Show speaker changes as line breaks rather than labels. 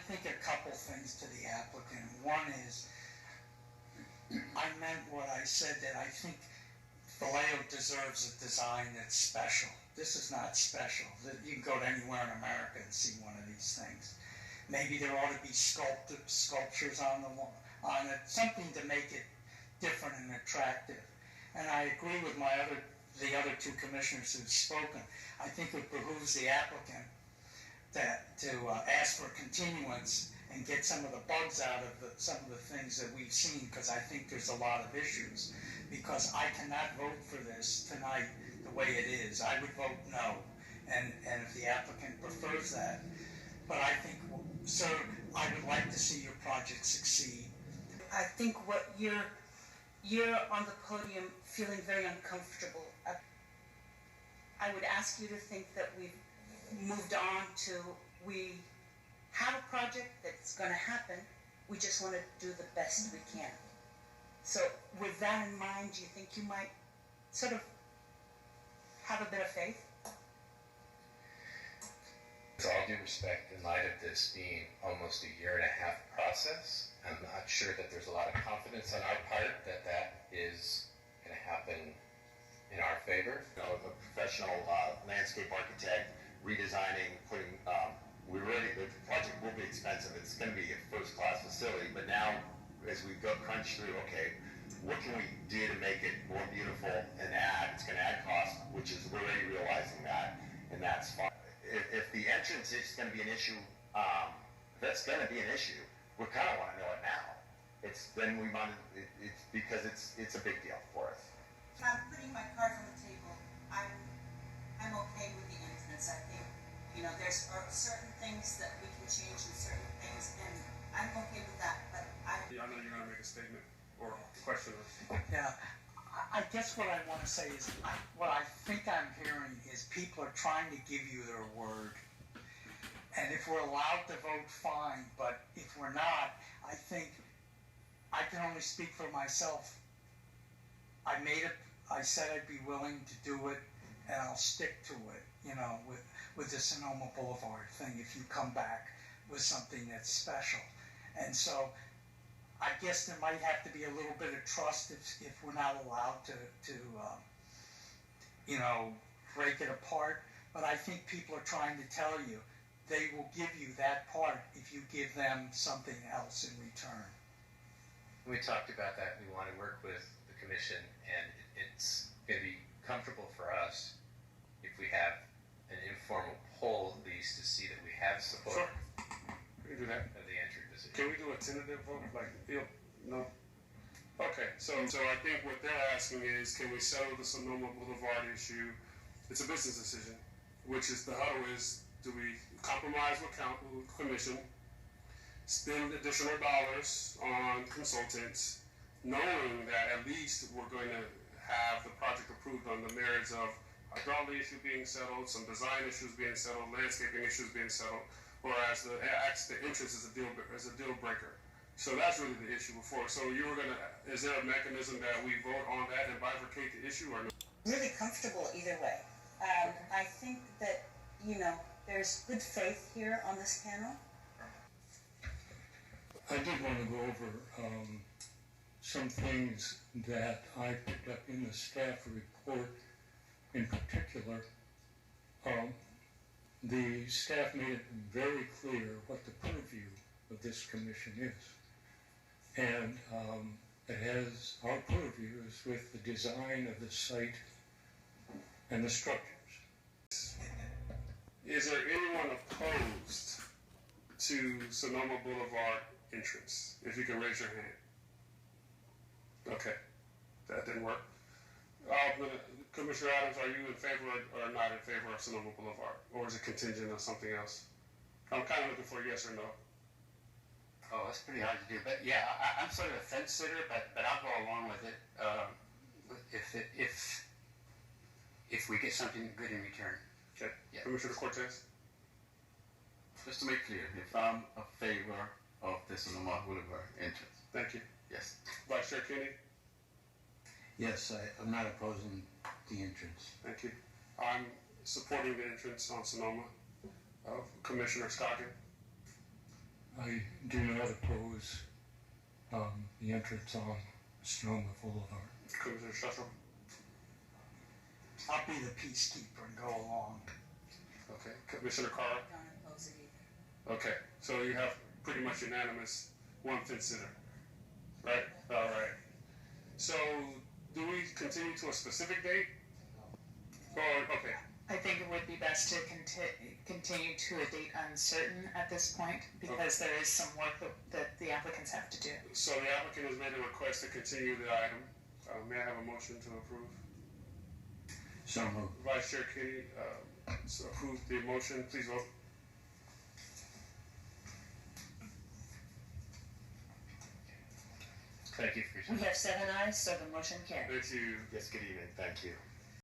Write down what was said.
think a couple things to the applicant. One is, I meant what I said, that I think Vallejo deserves a design that's special. This is not special. You can go to anywhere in America and see one of these things. Maybe there ought to be sculptures on it, something to make it different and attractive. And I agree with the other two commissioners who've spoken. I think it behooves the applicant to ask for continuance and get some of the bugs out of some of the things that we've seen, because I think there's a lot of issues. Because I cannot vote for this tonight the way it is. I would vote no, and if the applicant prefers that. But I think, sir, I would like to see your project succeed.
I think what you're on the podium feeling very uncomfortable. I would ask you to think that we've moved on to, we have a project that's going to happen. We just want to do the best we can. So with that in mind, do you think you might sort of have a bit of faith?
With all due respect, in light of this being almost a year-and-a-half process, I'm not sure that there's a lot of confidence on our part that that is going to happen in our favor.
You know, a professional landscape architect redesigning, putting, the project will be expensive. It's going to be a first-class facility, but now as we go crunch through, okay, what can we do to make it more beautiful and it's going to add cost, which is, we're already realizing that, and that's fine. If the entrance is going to be an issue, that's going to be an issue. We kind of want to know it now. It's because it's a big deal for us.
I'm putting my cards on the table. I'm okay with the entrance. I think, there's certain things that we can change and certain things, and I'm okay with that. But I know
you're going to make a statement or a question.
Yeah, I guess what I want to say is, what I think I'm hearing is people are trying to give you their word. And if we're allowed to vote, fine. But if we're not, I think I can only speak for myself. I said I'd be willing to do it, and I'll stick to it, with the Sonoma Boulevard thing, if you come back with something that's special. And so I guess there might have to be a little bit of trust if we're not allowed to break it apart. But I think people are trying to tell you they will give you that part if you give them something else in return.
We talked about that. We want to work with the commission, and it's going to be comfortable for us if we have an informal poll at least to see that we have support.
Sure. We can do that.
Of the entry decision.
Can we do a tentative vote? No? Okay, so I think what they're asking is, can we settle the Sonoma Boulevard issue? It's a business decision, which is the huddle is, do we compromise with commission, spend additional dollars on consultants, knowing that at least we're going to have the project approved on the merits of hydraulic issue being settled, some design issues being settled, landscaping issues being settled, whereas the entrance is a deal breaker. So that's really the issue before. So is there a mechanism that we vote on that and bifurcate the issue, or no?
Really comfortable either way. I think that, there's good faith here on this panel.
I did want to go over some things that I picked up in the staff report. In particular, the staff made it very clear what the purview of this commission is. And our purview is with the design of the site and the structures.
Is there anyone opposed to Sonoma Boulevard entrance? If you can raise your hand. Okay, that didn't work. Commissioner Adams, are you in favor or not in favor of Sonoma Boulevard? Or is it contingent on something else? I'm kind of looking for a yes or no.
Oh, that's pretty hard to do. But yeah, I'm sort of a fence sitter, but I'll go along with it if we get something good in return.
Okay.
Yeah.
Commissioner Cortez?
Just to make clear, if I'm a favor of the Sonoma Boulevard entrance.
Thank you.
Yes.
Vice Chair Kennedy?
Yes, I'm not opposing the entrance.
Thank you. I'm supporting the entrance on Sonoma of Commissioner Scoggin.
I do not oppose the entrance on Sonoma Boulevard.
Commissioner Shuffle?
I'll be the peacekeeper and go along.
Okay. Commissioner Carr?
Don't oppose it either.
Okay, so you have pretty much unanimous one fence sitter, right? All right. So do we continue to a specific date? Or, okay,
I think it would be best to continue to a date uncertain at this point, because there is some work that the applicants have to do.
so the applicant has made a request to continue the item. May I have a motion to approve?
So moved.
Vice Chair Katie, approve the motion, please vote.
Thank you for your time.
We have 7 ayes, so the motion carries.
Thank you.
Yes, good evening, thank you.